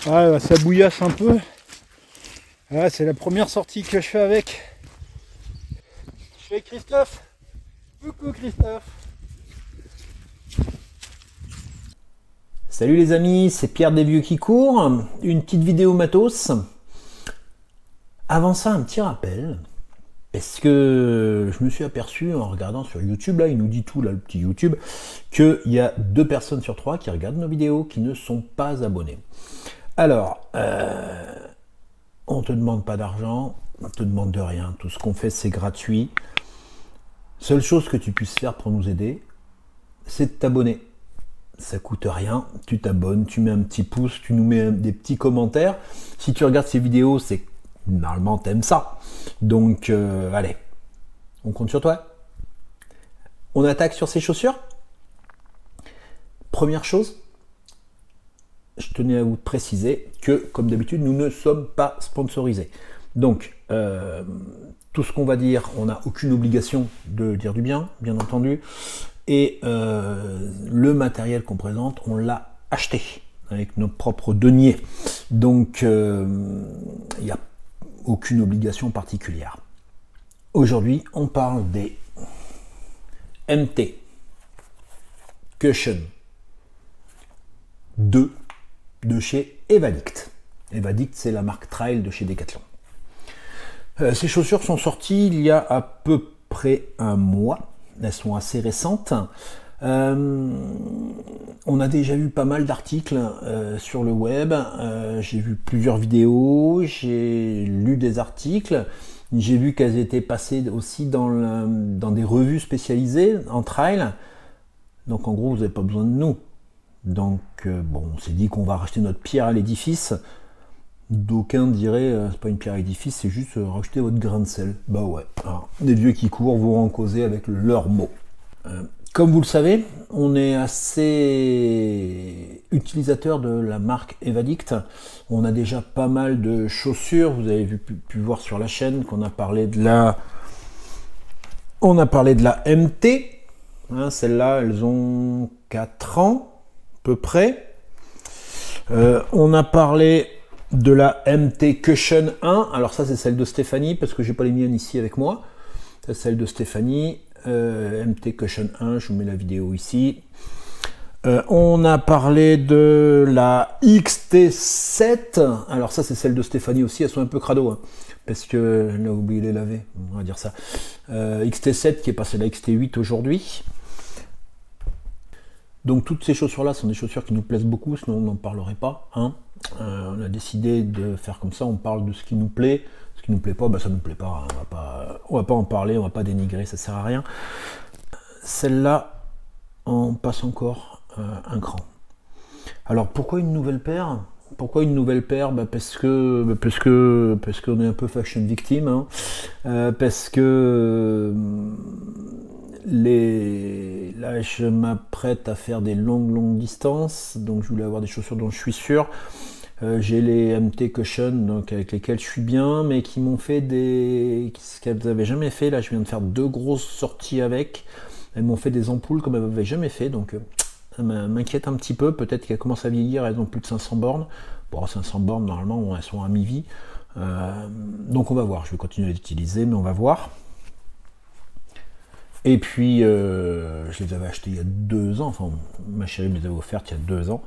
Ah, bah, ça bouillasse un peu. Ah, c'est la première sortie que je fais avec. Je suis avec Christophe. Coucou Christophe. Salut les amis, c'est Pierre des Vieux qui court, une petite vidéo matos. Avant ça, un petit rappel, parce que je me suis aperçu en regardant sur YouTube, là il nous dit tout, là le petit YouTube, qu'il y a 2 personnes sur 3 qui regardent nos vidéos qui ne sont pas abonnés. Alors, on te demande pas d'argent, on te demande de rien, tout ce qu'on fait c'est gratuit. Seule chose que tu puisses faire pour nous aider, c'est de t'abonner. Ça coûte rien, tu t'abonnes, tu mets un petit pouce, tu nous mets des petits commentaires. Si tu regardes ces vidéos, c'est que normalement t'aimes ça. Donc allez, on compte sur toi. On attaque sur ces chaussures. Première chose, je tenais à vous préciser que, comme d'habitude, nous ne sommes pas sponsorisés. Donc, tout ce qu'on va dire, on n'a aucune obligation de dire du bien, bien entendu. Et le matériel qu'on présente, on l'a acheté avec nos propres deniers. Donc, il n'y a aucune obligation particulière. Aujourd'hui, on parle des MT Cushion 2 de chez Evadict. Evadict, c'est la marque Trail de chez Decathlon. Ces chaussures sont sorties il y a à peu près un mois. Elles sont assez récentes. On a déjà vu pas mal d'articles sur le web. J'ai vu plusieurs vidéos, j'ai lu des articles. J'ai vu qu'elles étaient passées aussi dans des revues spécialisées en trail. Donc en gros, vous n'avez pas besoin de nous. Donc bon, on s'est dit qu'on va racheter notre pierre à l'édifice. D'aucuns diraient c'est pas une pierre à l'édifice, c'est juste rajouter votre grain de sel. Bah ouais, alors, des vieux qui courent vont en causer avec leurs mots. Comme vous le savez, on est assez utilisateur de la marque Evadict. On a déjà pas mal de chaussures. Vous avez pu voir sur la chaîne qu'on a parlé de la MT. Hein, celles-là, elles ont 4 ans à peu près. On a parlé de la MT Cushion 1. Alors ça, c'est celle de Stéphanie, parce que j'ai pas les miennes ici avec moi. C'est celle de Stéphanie. MT Cushion 1, je vous mets la vidéo ici. On a parlé de la XT7. Alors ça, c'est celle de Stéphanie aussi. Elles sont un peu crado, hein, parce qu'elle a oublié de les laver. On va dire ça. XT7 qui est passée à la XT8 aujourd'hui. Donc toutes ces chaussures-là sont des chaussures qui nous plaisent beaucoup, sinon on n'en parlerait pas. Hein. On a décidé de faire comme ça, on parle de ce qui nous plaît. Ce qui nous plaît pas, bah, ça nous plaît pas. Hein. On va pas en parler, on va pas dénigrer, ça sert à rien. Celle-là, on passe encore un cran. Alors pourquoi une nouvelle paire? Pourquoi une nouvelle paire? Parce qu'on est un peu fashion victime. Hein. Parce que là, je m'apprête à faire des longues distances, donc je voulais avoir des chaussures dont je suis sûr. J'ai les MT Cushion, donc avec lesquels je suis bien, mais qui m'ont fait ce qu'elles n'avaient jamais fait. Là, je viens de faire 2 grosses sorties avec. Elles m'ont fait des ampoules comme elles n'avaient jamais fait, donc ça m'inquiète un petit peu. Peut-être qu'elles commencent à vieillir, elles ont plus de 500 bornes. Bon, 500 bornes, normalement, elles sont à mi-vie. Donc on va voir, je vais continuer à les utiliser, mais on va voir. Et puis, je les avais achetées il y a 2 ans, enfin, ma chérie me les avait offertes il y a 2 ans.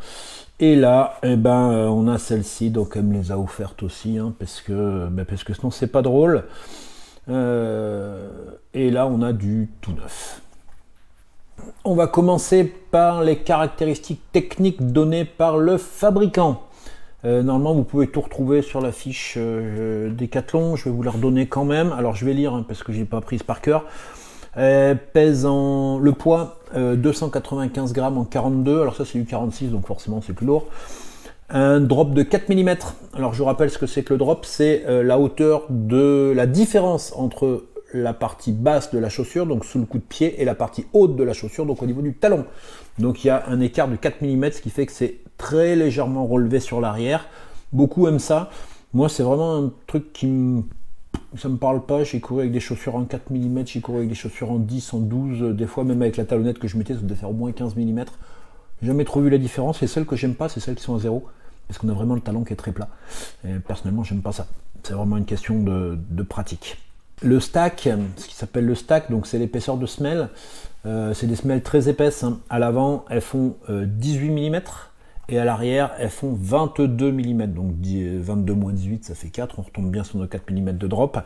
Et là, eh ben, on a celle-ci, donc elle me les a offertes aussi, hein, parce que sinon c'est pas drôle. Et là, on a du tout neuf. On va commencer par les caractéristiques techniques données par le fabricant. Normalement, vous pouvez tout retrouver sur la fiche Decathlon. Je vais vous la redonner quand même. Alors, je vais lire hein, parce que j'ai pas prise par cœur. Pèse le poids 295 grammes en 42. Alors ça, c'est du 46, donc forcément, c'est plus lourd. Un drop de 4 mm. Alors, je vous rappelle ce que c'est que le drop. C'est la hauteur de la différence entre la partie basse de la chaussure, donc sous le coup de pied, et la partie haute de la chaussure, donc au niveau du talon. Donc il y a un écart de 4 mm, ce qui fait que c'est très légèrement relevé sur l'arrière. Beaucoup aiment ça. Moi, c'est vraiment un truc qui ça me parle pas. J'ai couru avec des chaussures en 4 mm, j'ai couru avec des chaussures en 10, en 12, des fois même avec la talonnette que je mettais, ça devait faire au moins 15 mm. J'ai jamais trop vu la différence. Et celles que j'aime pas, c'est celles qui sont à 0. parce qu'on a vraiment le talon qui est très plat. Et personnellement, j'aime pas ça. C'est vraiment une question de pratique. Le stack, ce qui s'appelle le stack, donc c'est l'épaisseur de semelle. C'est des semelles très épaisses. Hein. À l'avant, elles font 18 mm et à l'arrière, elles font 22 mm. Donc 22 moins 18, ça fait 4. On retombe bien sur nos 4 mm de drop.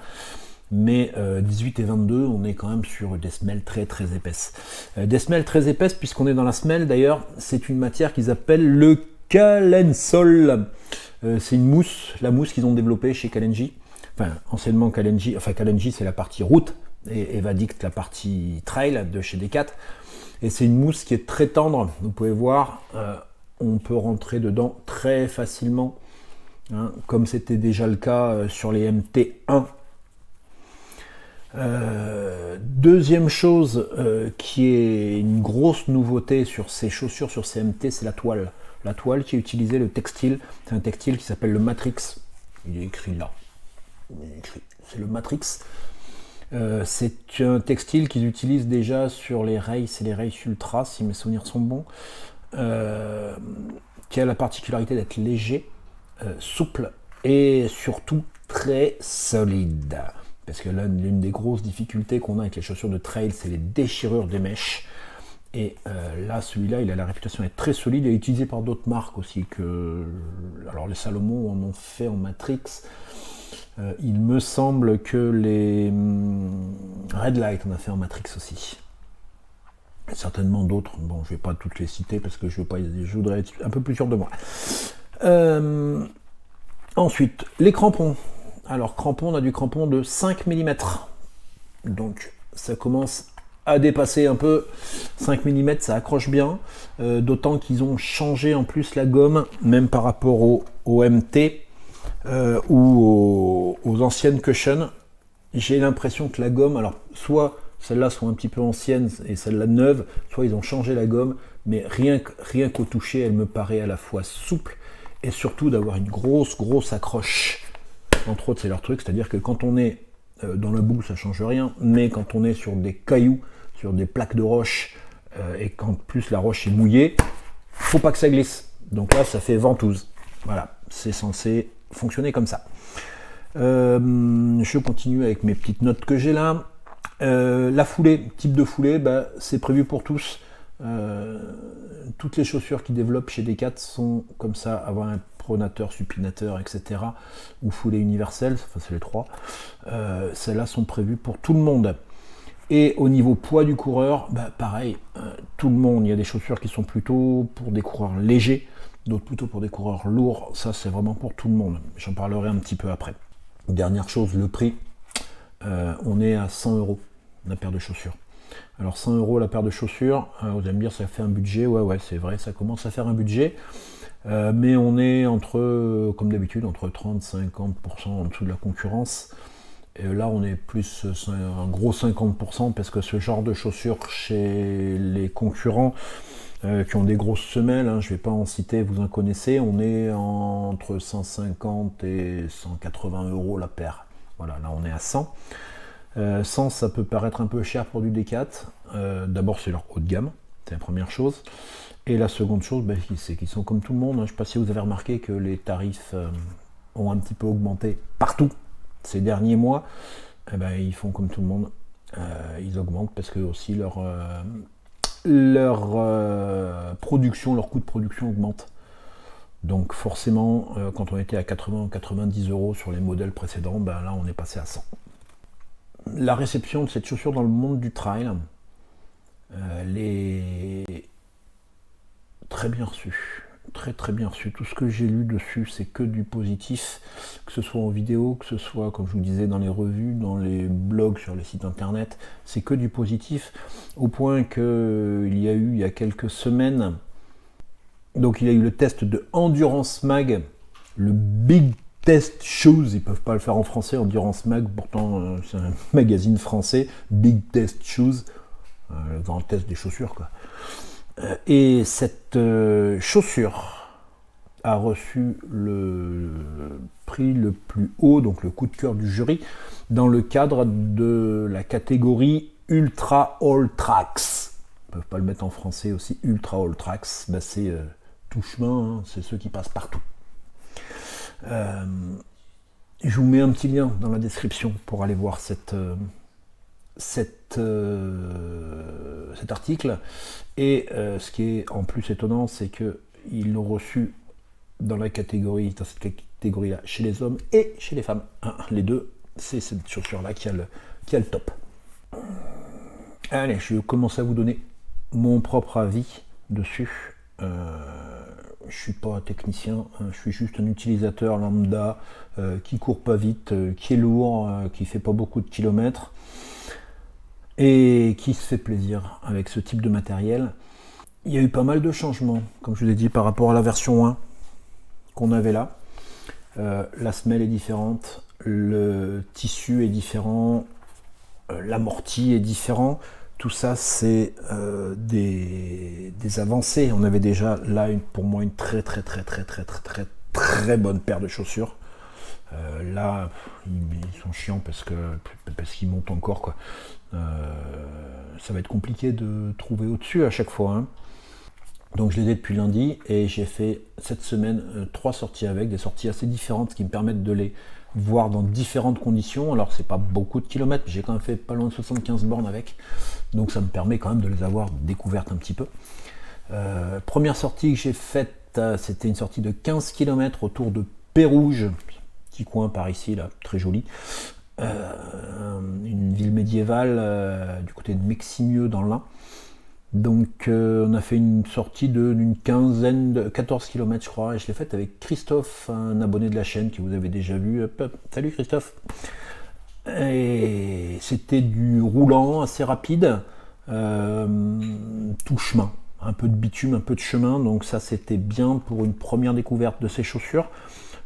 Mais 18 et 22, on est quand même sur des semelles très très épaisses. Des semelles très épaisses, puisqu'on est dans la semelle, d'ailleurs, c'est une matière qu'ils appellent le Kalensol. C'est une mousse, la mousse qu'ils ont développée chez Kalenji. Enfin, anciennement Kalenji, enfin Kalenji c'est la partie route et Evadict la partie trail de chez Decat. Et c'est une mousse qui est très tendre, vous pouvez voir, on peut rentrer dedans très facilement, hein, comme c'était déjà le cas sur les MT1. Deuxième chose qui est une grosse nouveauté sur ces chaussures, sur ces MT, c'est la toile. La toile qui est utilisée, le textile, c'est un textile qui s'appelle le Matrix. Il est écrit là. C'est le Matrix. C'est un textile qu'ils utilisent déjà sur les Race et les Race Ultra, si mes souvenirs sont bons, qui a la particularité d'être léger, souple et surtout très solide. Parce que là, l'une des grosses difficultés qu'on a avec les chaussures de trail, c'est les déchirures des mèches. Et là, celui-là, il a la réputation d'être très solide et utilisé par d'autres marques aussi. Alors les Salomon en ont fait en Matrix. Il me semble que les Red Light en a fait en Matrix aussi. Et certainement d'autres. Bon, je ne vais pas toutes les citer parce que je voudrais être un peu plus sûr de moi. Ensuite, les crampons. Alors, crampons, on a du crampon de 5 mm. Donc, ça commence à dépasser un peu. 5 mm, ça accroche bien. D'autant qu'ils ont changé en plus la gomme, même par rapport au MT. Ou aux anciennes cushions, j'ai l'impression que la gomme, alors soit celles-là sont un petit peu anciennes et celles-là neuves, soit ils ont changé la gomme, mais rien qu'au toucher, elle me paraît à la fois souple et surtout d'avoir une grosse accroche. Entre autres, c'est leur truc, c'est-à-dire que quand on est dans la boue, ça change rien, mais quand on est sur des cailloux, sur des plaques de roche, et qu'en plus la roche est mouillée, faut pas que ça glisse. Donc là, ça fait ventouse. Voilà, c'est censé fonctionner comme ça. Je continue avec mes petites notes que j'ai là. La foulée, type de foulée, c'est prévu pour tous. Toutes les chaussures qui développent chez Decat sont comme ça, avoir un pronateur, supinateur, etc. ou foulée universelle, enfin c'est les trois. Celles-là sont prévues pour tout le monde. Et au niveau poids du coureur, pareil, tout le monde. Il y a des chaussures qui sont plutôt pour des coureurs légers, d'autres plutôt pour des coureurs lourds. Ça, c'est vraiment pour tout le monde. J'en parlerai un petit peu après. Dernière chose, le prix. On est à 100 € la paire de chaussures. Alors 100 € la paire de chaussures, vous allez me dire ça fait un budget. Ouais, c'est vrai, ça commence à faire un budget. Mais on est comme d'habitude, entre 30-50% en dessous de la concurrence. Et là, on est plus un gros 50% parce que ce genre de chaussures chez les concurrents qui ont des grosses semelles, je ne vais pas en citer, vous en connaissez, on est entre 150 et 180 € la paire. Voilà, là on est à 100. 100, ça peut paraître un peu cher pour du Decat. D'abord, c'est leur haut de gamme, c'est la première chose. Et la seconde chose, c'est qu'ils sont comme tout le monde. Je ne sais pas si vous avez remarqué que les tarifs ont un petit peu augmenté partout ces derniers mois. Ils font comme tout le monde. Ils augmentent parce que aussi leur production, leur coût de production augmente. Donc forcément, quand on était à 80 ou 90 € sur les modèles précédents, là on est passé à 100. La réception de cette chaussure dans le monde du trail, elle est très bien reçue. Très bien reçue. Tout ce que j'ai lu dessus, c'est que du positif, que ce soit en vidéo, que ce soit, comme je vous disais, dans les revues, dans les blogs, sur les sites internet, c'est que du positif, au point qu'il y a eu, il y a quelques semaines, donc il y a eu le test de Endurance Mag, le Big Test Shoes, ils peuvent pas le faire en français, Endurance Mag, pourtant c'est un magazine français, Big Test Shoes, le grand test des chaussures, quoi. Et cette chaussure a reçu le prix le plus haut, donc le coup de cœur du jury, dans le cadre de la catégorie Ultra All Tracks. Ils ne peuvent pas le mettre en français aussi, Ultra All Tracks, c'est tout chemin, c'est ceux qui passent partout. Je vous mets un petit lien dans la description pour aller voir cet article. Et ce qui est en plus étonnant, c'est qu'ils l'ont reçu dans cette catégorie-là, chez les hommes et chez les femmes. Les deux, c'est cette chaussure-là qui a le top. Allez, je vais commencer à vous donner mon propre avis dessus. Je suis pas technicien, je suis juste un utilisateur lambda qui court pas vite, qui est lourd, qui fait pas beaucoup de kilomètres et qui se fait plaisir avec ce type de matériel. Il y a eu pas mal de changements, comme je vous ai dit, par rapport à la version 1 qu'on avait là. La semelle est différente, le tissu est différent, l'amorti est différent. Tout ça, c'est des avancées. On avait déjà là, pour moi, une très bonne paire de chaussures. Là, ils sont chiants parce qu'ils montent encore, quoi. Ça va être compliqué de trouver au-dessus à chaque fois, hein. Donc je les ai depuis lundi et j'ai fait cette semaine 3 sorties avec, des sorties assez différentes qui me permettent de les voir dans différentes conditions. Alors c'est pas beaucoup de kilomètres, mais j'ai quand même fait pas loin de 75 bornes avec, donc ça me permet quand même de les avoir découvertes un petit peu. Première sortie que j'ai faite, c'était une sortie de 15 km autour de Pérouges, petit coin par ici, là, très joli. Une ville médiévale du côté de Meximieux dans l'Ain. Donc on a fait une sortie d'une 14 km je crois, et je l'ai faite avec Christophe, un abonné de la chaîne que vous avez déjà vu. Salut Christophe. Et c'était du roulant assez rapide, tout chemin, un peu de bitume, un peu de chemin, donc ça c'était bien pour une première découverte de ces chaussures.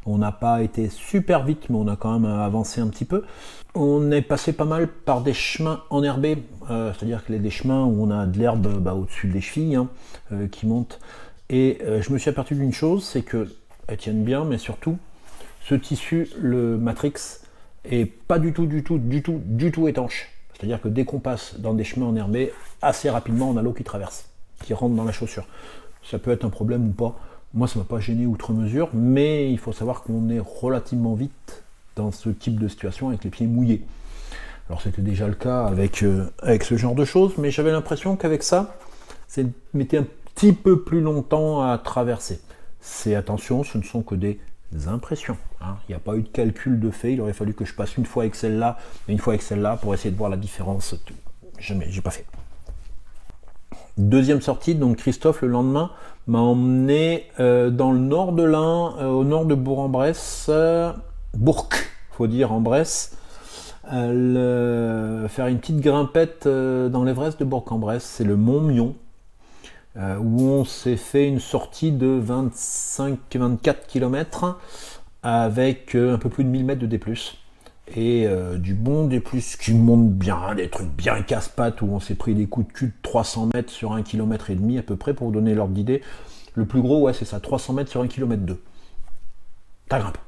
On n'a pas été super vite, mais on a quand même avancé un petit peu. On est passé pas mal par des chemins enherbés, c'est-à-dire que des chemins où on a de l'herbe au-dessus des chevilles, hein, qui montent. Et je me suis aperçu d'une chose, c'est qu'elles tiennent bien, mais surtout, ce tissu, le Matrix, est pas du tout étanche. C'est-à-dire que dès qu'on passe dans des chemins enherbés, assez rapidement, on a l'eau qui traverse, qui rentre dans la chaussure. Ça peut être un problème ou pas. Moi, ça ne m'a pas gêné outre mesure, mais il faut savoir qu'on est relativement vite dans ce type de situation avec les pieds mouillés. Alors c'était déjà le cas avec ce genre de choses, mais j'avais l'impression qu'avec ça, ça mettait un petit peu plus longtemps à traverser. C'est attention, ce ne sont que des impressions, hein. Il n'y a pas eu de calcul de fait, il aurait fallu que je passe une fois avec celle-là et une fois avec celle-là pour essayer de voir la différence. Jamais, j'ai pas fait. Deuxième sortie, donc Christophe le lendemain m'a emmené dans le nord de l'Ain, au nord de Bourg-en-Bresse, faut dire en Bresse, faire une petite grimpette dans l'Everest de Bourg-en-Bresse, c'est le Mont Mion, où on s'est fait une sortie de 25-24 km avec un peu plus de 1000 mètres de D+. Et du bon D+, qui monte bien, des trucs bien casse-pattes, où on s'est pris des coups de cul de 300 mètres sur 1,5 km à peu près, pour vous donner l'ordre d'idée. Le plus gros, ouais, c'est ça, 300 mètres sur 1,2 km. T'as grimpé.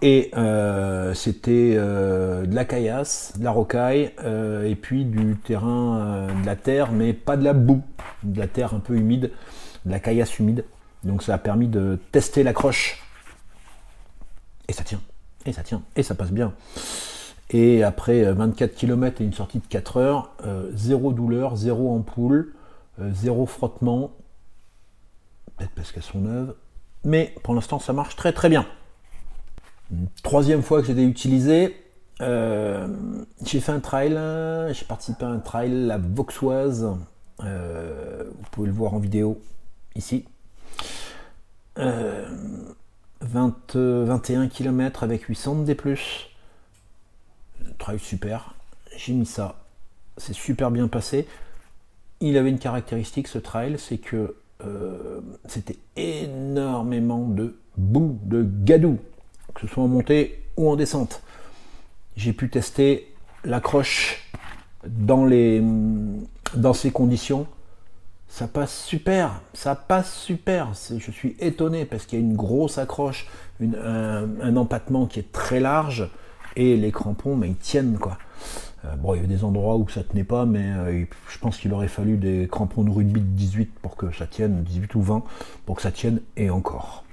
Et c'était de la caillasse, de la rocaille, et puis du terrain, de la terre, mais pas de la boue, de la terre un peu humide, de la caillasse humide. Donc ça a permis de tester l'accroche. Et ça tient. Et ça tient, et ça passe bien. Et après 24 km et une sortie de 4 heures, zéro douleur, zéro ampoule, zéro frottement, peut-être parce qu'elles sont neuves, mais pour l'instant ça marche très bien. Une troisième fois que j'ai utilisé, j'ai fait un trail, j'ai participé à un trail, la Vauxoise, vous pouvez le voir en vidéo ici. 21 km avec 800 de D+. Trail super, j'ai mis ça, c'est super bien passé. Il avait une caractéristique ce trail, c'est que c'était énormément de boue, de gadou, que ce soit en montée ou en descente. J'ai pu tester l'accroche dans ces conditions. Ça passe super, je suis étonné parce qu'il y a une grosse accroche, un empattement qui est très large et les crampons, mais ils tiennent quoi. Bon, il y a des endroits où ça tenait pas, mais je pense qu'il aurait fallu des crampons de rugby de 18 pour que ça tienne, 18 ou 20 pour que ça tienne, et encore.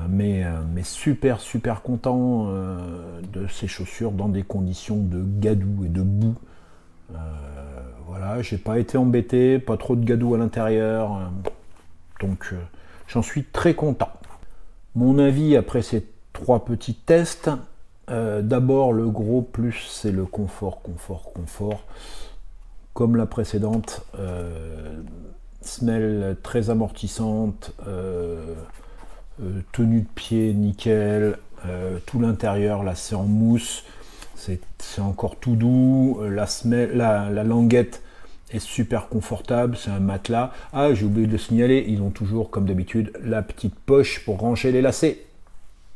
Mais super content de ces chaussures dans des conditions de gadou et de boue. Voilà, j'ai pas été embêté, pas trop de gadou à l'intérieur, donc j'en suis très content. Mon avis après ces 3 petits tests, d'abord le gros plus c'est le confort. Comme la précédente, semelle très amortissante, tenue de pied nickel, tout l'intérieur là c'est en mousse, c'est encore tout doux, la languette est super confortable, c'est un matelas. Ah, j'ai oublié de le signaler, ils ont toujours comme d'habitude la petite poche pour ranger les lacets.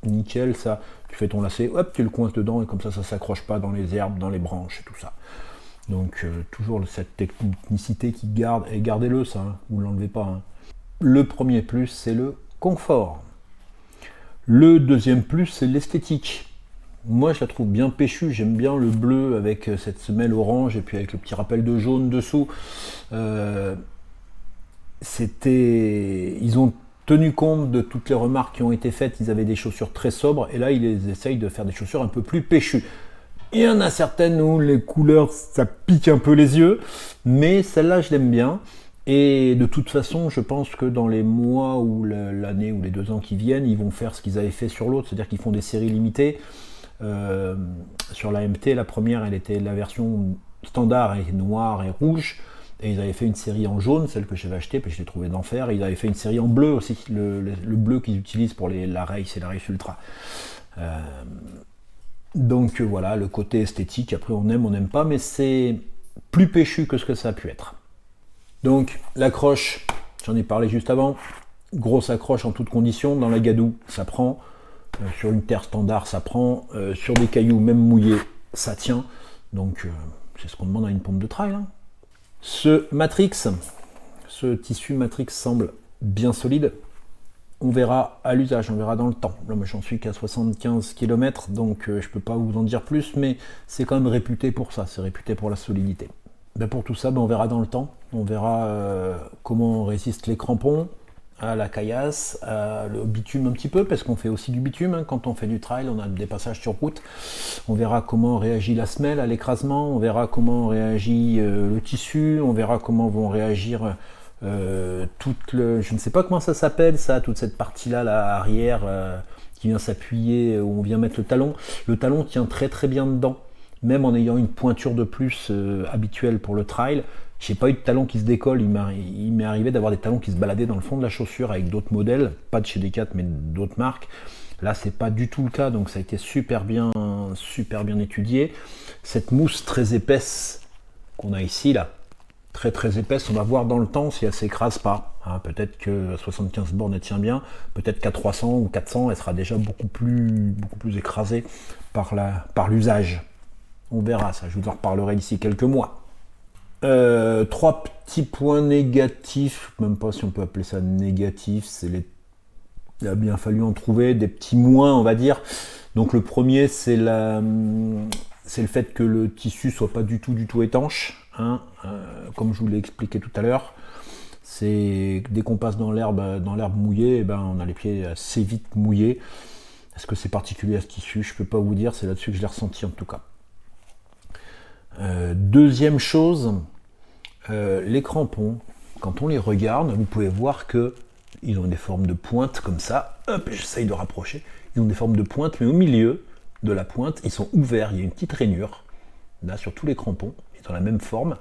Nickel ça, tu fais ton lacet, hop, tu le coinces dedans et comme ça s'accroche pas dans les herbes, dans les branches et tout ça. Donc toujours cette technicité qui garde, et gardez-le ça, hein, vous ne l'enlevez pas. Hein. Le premier plus c'est le confort. Le deuxième plus c'est l'esthétique. Moi je la trouve bien péchue, j'aime bien le bleu avec cette semelle orange et puis avec le petit rappel de jaune dessous. Ils ont tenu compte de toutes les remarques qui ont été faites, ils avaient des chaussures très sobres et là ils essayent de faire des chaussures un peu plus péchues. Il y en a certaines où les couleurs ça pique un peu les yeux, mais celle-là je l'aime bien. Et de toute façon, je pense que dans les mois ou l'année ou les 2 ans qui viennent, ils vont faire ce qu'ils avaient fait sur l'autre, c'est-à-dire qu'ils font des séries limitées. Sur la MT, la première, elle était la version standard et noire et rouge, et ils avaient fait une série en jaune, celle que j'avais achetée, puis je l'ai trouvée d'enfer. Et ils avaient fait une série en bleu aussi, le bleu qu'ils utilisent pour la Race et la Race Ultra. Donc voilà, le côté esthétique, après on n'aime pas, mais c'est plus péchu que ce que ça a pu être. Donc l'accroche, j'en ai parlé juste avant, grosse accroche en toutes conditions, dans la gadoue ça prend, sur une terre standard ça prend, sur des cailloux même mouillés ça tient, donc c'est ce qu'on demande à une pompe de trail. Hein. Ce tissu Matrix semble bien solide, on verra à l'usage, on verra dans le temps. Là moi j'en suis qu'à 75 km, donc je peux pas vous en dire plus, mais c'est quand même réputé pour ça, c'est réputé pour la solidité. Ben pour tout ça, on verra dans le temps. On verra comment résistent les crampons à la caillasse, au bitume un petit peu, parce qu'on fait aussi du bitume. Hein. Quand on fait du trail, on a des passages sur route. On verra comment réagit la semelle à l'écrasement. On verra comment réagit le tissu. On verra comment vont réagir je ne sais pas comment ça s'appelle, ça, toute cette partie-là, là, arrière, qui vient s'appuyer, où on vient mettre le talon. Le talon tient très bien dedans. Même en ayant une pointure de plus habituelle pour le trail, j'ai pas eu de talon qui se décolle. Il m'est arrivé d'avoir des talons qui se baladaient dans le fond de la chaussure avec d'autres modèles, pas de chez Decat mais d'autres marques. Là c'est pas du tout le cas, donc ça a été super bien étudié. Cette mousse très épaisse qu'on a ici là, très épaisse, on va voir dans le temps si elle s'écrase pas. Hein, peut-être que à 75 bornes elle tient bien, peut-être qu'à 300 ou 400 elle sera déjà beaucoup plus écrasée par l'usage. On verra ça, je vous en reparlerai d'ici quelques mois. 3 petits points négatifs, même pas si on peut appeler ça négatif, il a bien fallu en trouver, des petits moins on va dire. Donc le premier c'est le fait que le tissu soit pas du tout étanche, hein, comme je vous l'ai expliqué tout à l'heure. C'est dès qu'on passe dans l'herbe mouillée, eh ben, on a les pieds assez vite mouillés. Est-ce que c'est particulier à ce tissu? Je peux pas vous dire, c'est là-dessus que je l'ai ressenti en tout cas. Deuxième chose, les crampons, quand on les regarde, vous pouvez voir que ils ont des formes de pointe comme ça. Hop, j'essaye de rapprocher. Ils ont des formes de pointe, mais au milieu de la pointe, ils sont ouverts. Il y a une petite rainure là sur tous les crampons, ils ont la même forme.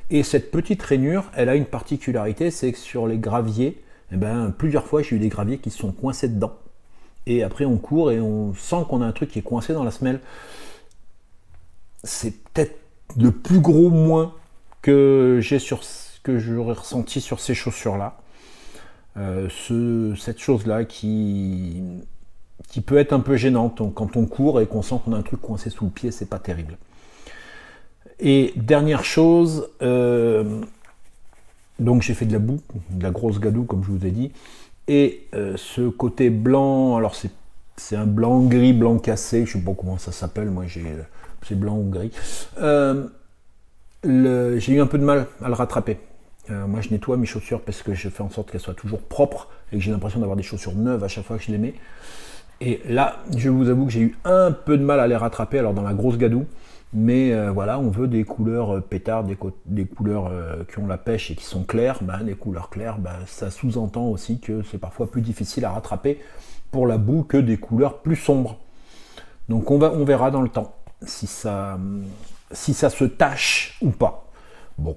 Et cette petite rainure, elle a une particularité, c'est que sur les graviers, eh ben, plusieurs fois j'ai eu des graviers qui se sont coincés dedans. Et après on court et on sent qu'on a un truc qui est coincé dans la semelle. C'est peut-être le plus gros moins que j'aurais ressenti sur ces chaussures-là. Cette chose-là qui peut être un peu gênante quand on court et qu'on sent qu'on a un truc coincé sous le pied, c'est pas terrible. Et dernière chose, donc j'ai fait de la boue, de la grosse gadoue comme je vous ai dit, et ce côté blanc, alors c'est un blanc gris, blanc cassé, je sais pas comment ça s'appelle, moi c'est blanc ou gris. J'ai eu un peu de mal à le rattraper. Moi je nettoie mes chaussures parce que je fais en sorte qu'elles soient toujours propres et que j'ai l'impression d'avoir des chaussures neuves à chaque fois que je les mets. Et là, je vous avoue que j'ai eu un peu de mal à les rattraper, alors dans la grosse gadoue. Mais voilà, on veut des couleurs pétards, des couleurs qui ont la pêche et qui sont claires. Les couleurs claires, ça sous-entend aussi que c'est parfois plus difficile à rattraper pour la boue que des couleurs plus sombres. Donc on verra dans le temps si ça se tache ou pas. Bon,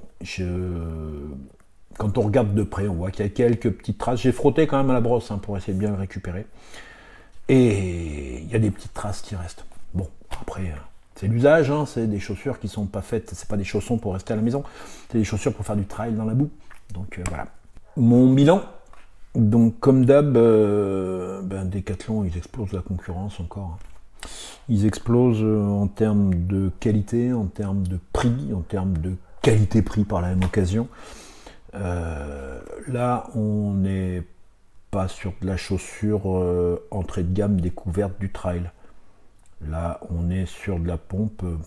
quand on regarde de près, on voit qu'il y a quelques petites traces. J'ai frotté quand même à la brosse pour essayer de bien le récupérer. Et il y a des petites traces qui restent. Bon, après, c'est l'usage, c'est des chaussures qui sont pas faites, c'est pas des chaussons pour rester à la maison, c'est des chaussures pour faire du trail dans la boue. Donc voilà. Mon bilan, donc comme d'hab, Decathlon, ils explosent la concurrence encore. Ils explosent en termes de qualité, en termes de prix, en termes de qualité-prix par la même occasion. Là, on n'est pas sur de la chaussure entrée de gamme découverte du trail. Là, on est sur de la pompe, vous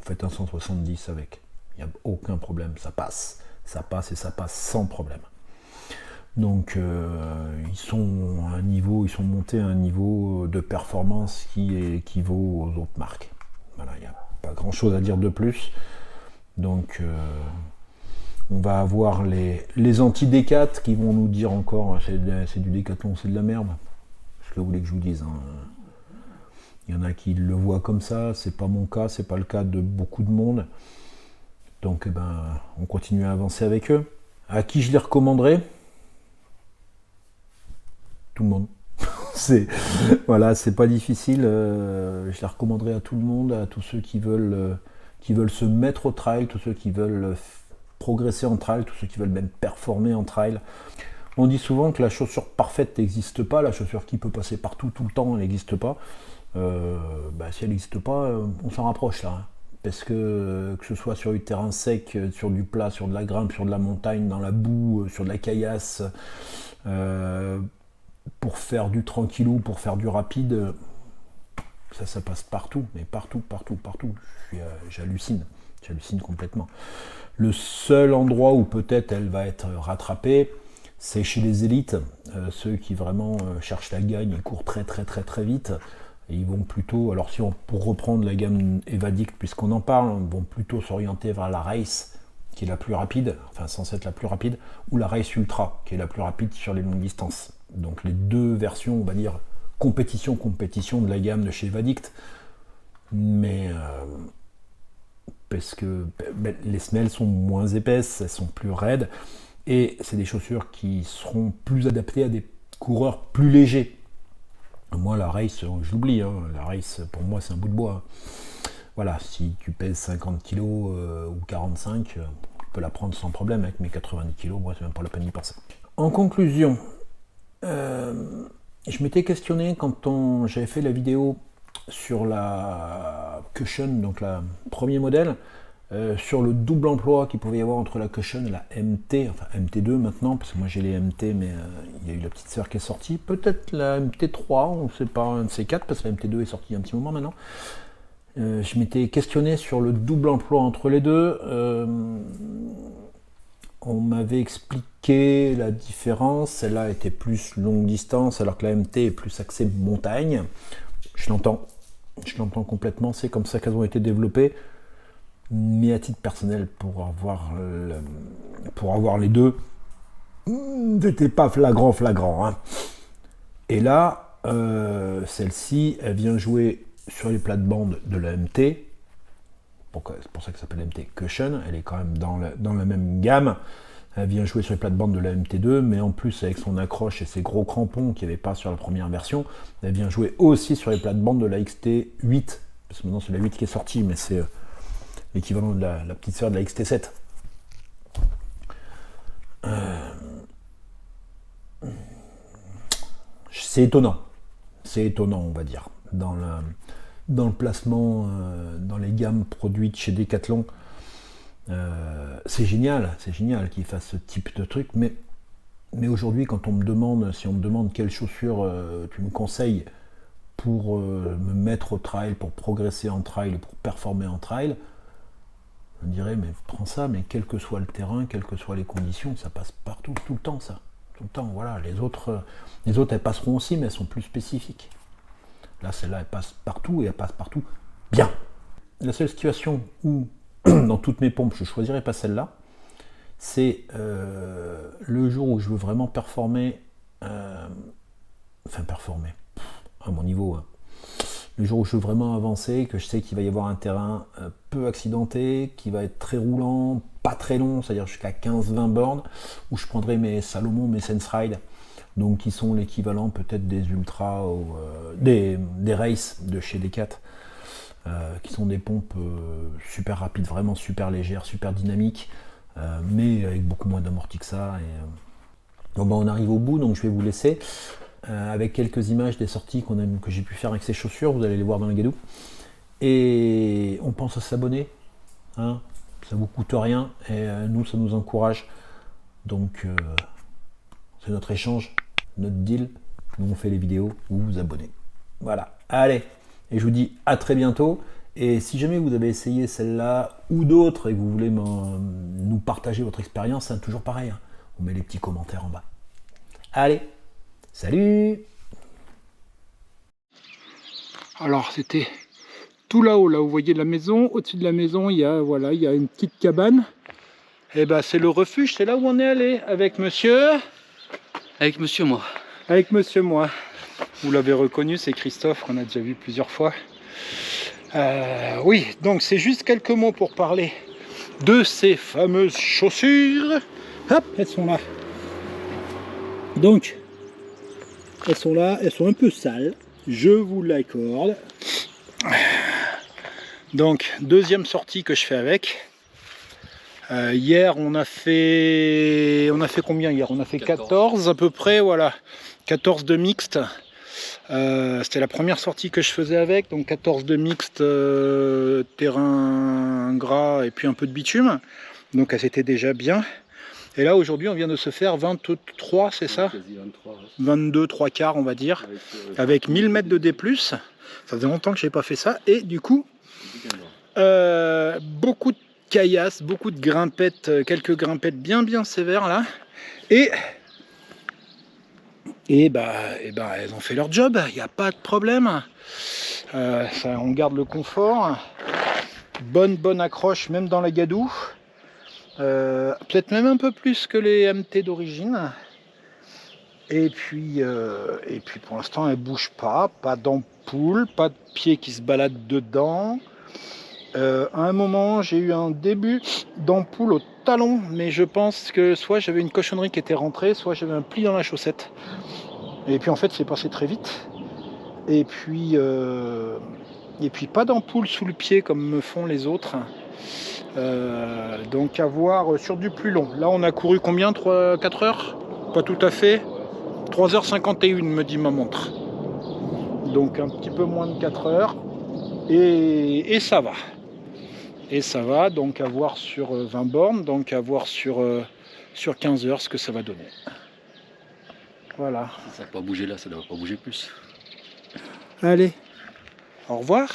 faites un 170 avec. Il n'y a aucun problème, ça passe et ça passe sans problème. Donc, ils sont montés à un niveau de performance qui équivaut aux autres marques. Voilà, il n'y a pas grand chose à dire de plus. Donc, on va avoir les anti-Décat qui vont nous dire encore c'est du Décathlon, c'est de la merde. Ce que vous voulez que je vous dise. Il y en a qui le voient comme ça, c'est pas mon cas, c'est pas le cas de beaucoup de monde. Donc on continue à avancer avec eux. À qui je les recommanderais? Tout le monde. Voilà, c'est pas difficile. Je les recommanderais à tout le monde, à tous ceux qui veulent se mettre au trail, tous ceux qui veulent progresser en trail, tous ceux qui veulent même performer en trail. On dit souvent que la chaussure parfaite n'existe pas, la chaussure qui peut passer partout tout le temps, elle n'existe pas. Si elle n'existe pas, on s'en rapproche là. Parce que ce soit sur du terrain sec, sur du plat, sur de la grimpe, sur de la montagne, dans la boue, sur de la caillasse, pour faire du tranquillou, pour faire du rapide, ça passe partout, mais partout. J'hallucine complètement. Le seul endroit où peut-être elle va être rattrapée, c'est chez les élites, ceux qui vraiment cherchent la gagne et courent très vite. Et ils vont plutôt, alors pour reprendre la gamme Evadict, puisqu'on en parle, ils vont plutôt s'orienter vers la Race, qui est la plus rapide, enfin censée être la plus rapide, ou la Race Ultra, qui est la plus rapide sur les longues distances. Donc les deux versions, on va dire, compétition de la gamme de chez Evadict. Mais parce que les semelles sont moins épaisses, elles sont plus raides, et c'est des chaussures qui seront plus adaptées à des coureurs plus légers. Moi, la Race, je l'oublie, la Race, pour moi, c'est un bout de bois. Voilà, si tu pèses 50 kg ou 45, tu peux la prendre sans problème. Avec mes 90 kg, moi, c'est même pas la peine d'y penser. En conclusion, je m'étais questionné quand j'avais fait la vidéo sur la Cushion, donc le premier modèle, sur le double emploi qu'il pouvait y avoir entre la Cushion et la MT, enfin MT2 maintenant, parce que moi j'ai les MT, mais il y a eu la petite sœur qui est sortie, peut-être la MT3, on ne sait pas, un de ces quatre, parce que la MT2 est sortie il y a un petit moment maintenant. Je m'étais questionné sur le double emploi entre les deux. On m'avait expliqué la différence, celle-là était plus longue distance, alors que la MT est plus axée montagne. Je l'entends complètement, c'est comme ça qu'elles ont été développées. Mais à titre personnel, pour avoir les deux, c'était pas flagrant. Et là, celle-ci, elle vient jouer sur les plates-bandes de la MT. C'est pour ça que ça s'appelle MT Cushion. Elle est quand même dans la même gamme. Elle vient jouer sur les plates-bandes de la MT2, mais en plus, avec son accroche et ses gros crampons qu'il n'y avait pas sur la première version, elle vient jouer aussi sur les plates-bandes de la XT8. Parce que maintenant, c'est la 8 qui est sortie, mais c'est l'équivalent de la petite sœur de la XT7. C'est étonnant, on va dire, dans le placement, dans les gammes produites chez Decathlon. C'est génial qu'ils fassent ce type de truc, mais aujourd'hui, quand si on me demande quelle chaussure tu me conseilles pour me mettre au trail, pour progresser en trail, pour performer en trail, On dirait, mais prends ça, mais quel que soit le terrain, quelles que soient les conditions, ça passe partout, tout le temps, ça. Tout le temps, voilà. Les autres, elles passeront aussi, mais elles sont plus spécifiques. Là, celle-là, elle passe partout et elle passe partout bien. La seule situation où, dans toutes mes pompes, je ne choisirais pas celle-là, c'est le jour où je veux vraiment performer, performer, à mon niveau, hein. Le jour où je veux vraiment avancer, que je sais qu'il va y avoir un terrain peu accidenté, qui va être très roulant, pas très long, c'est-à-dire jusqu'à 15-20 bornes, où je prendrai mes Salomon, mes Sense-Ride, donc qui sont l'équivalent peut-être des Ultra ou des Race de chez Decat, qui sont des pompes super rapides, vraiment super légères, super dynamiques, mais avec beaucoup moins d'amorti que ça. Et, bon, on arrive au bout, donc je vais vous laisser avec quelques images des sorties que j'ai pu faire avec ces chaussures, vous allez les voir dans le gadou. Et on pense à s'abonner, hein, ça vous coûte rien, et nous, ça nous encourage. Donc, c'est notre échange, notre deal. Nous, on fait les vidéos, vous vous abonnez. Voilà, allez, et je vous dis à très bientôt. Et si jamais vous avez essayé celle-là ou d'autres et que vous voulez nous partager votre expérience, c'est toujours pareil, hein. On met les petits commentaires en bas. Allez, salut! Alors c'était tout là-haut, là vous voyez la maison. Au-dessus de la maison, il y a une petite cabane. Et ben c'est le refuge, c'est là où on est allé avec monsieur. Avec monsieur moi. Avec monsieur moi. Vous l'avez reconnu, c'est Christophe qu'on a déjà vu plusieurs fois. Oui, donc c'est juste quelques mots pour parler de ces fameuses chaussures. Hop, elles sont là. Donc, elles sont là, elles sont un peu sales, je vous l'accorde. Donc, deuxième sortie que je fais avec. Hier, on a fait combien hier? On a fait 14 à peu près, voilà. 14 de mixte. C'était la première sortie que je faisais avec, donc 14 de mixte, terrain gras et puis un peu de bitume. Donc, c'était déjà bien. Et là, aujourd'hui, on vient de se faire 23, c'est ça? 22, 3 quarts, on va dire, avec 1000 mètres de D+. Ça faisait longtemps que je n'ai pas fait ça. Et du coup, beaucoup de caillasses, beaucoup de grimpettes, quelques grimpettes bien sévères là. Et elles ont fait leur job, il n'y a pas de problème. On garde le confort. Bonne accroche, même dans la gadoue. Peut-être même un peu plus que les MT d'origine. Et puis pour l'instant, elle bouge pas d'ampoule, pas de pied qui se balade dedans. À un moment, j'ai eu un début d'ampoule au talon, mais je pense que soit j'avais une cochonnerie qui était rentrée, soit j'avais un pli dans la chaussette. Et puis en fait, c'est passé très vite. Et puis pas d'ampoule sous le pied comme me font les autres. Donc à voir sur du plus long. Là on a couru combien? 4 heures? Pas tout à fait. 3h51 me dit ma montre. Donc un petit peu moins de 4 heures. Et ça va. Et ça va, donc à voir sur 20 bornes, donc à voir sur 15 heures ce que ça va donner. Voilà. Ça n'a pas bougé là, ça ne doit pas bouger plus. Allez, au revoir.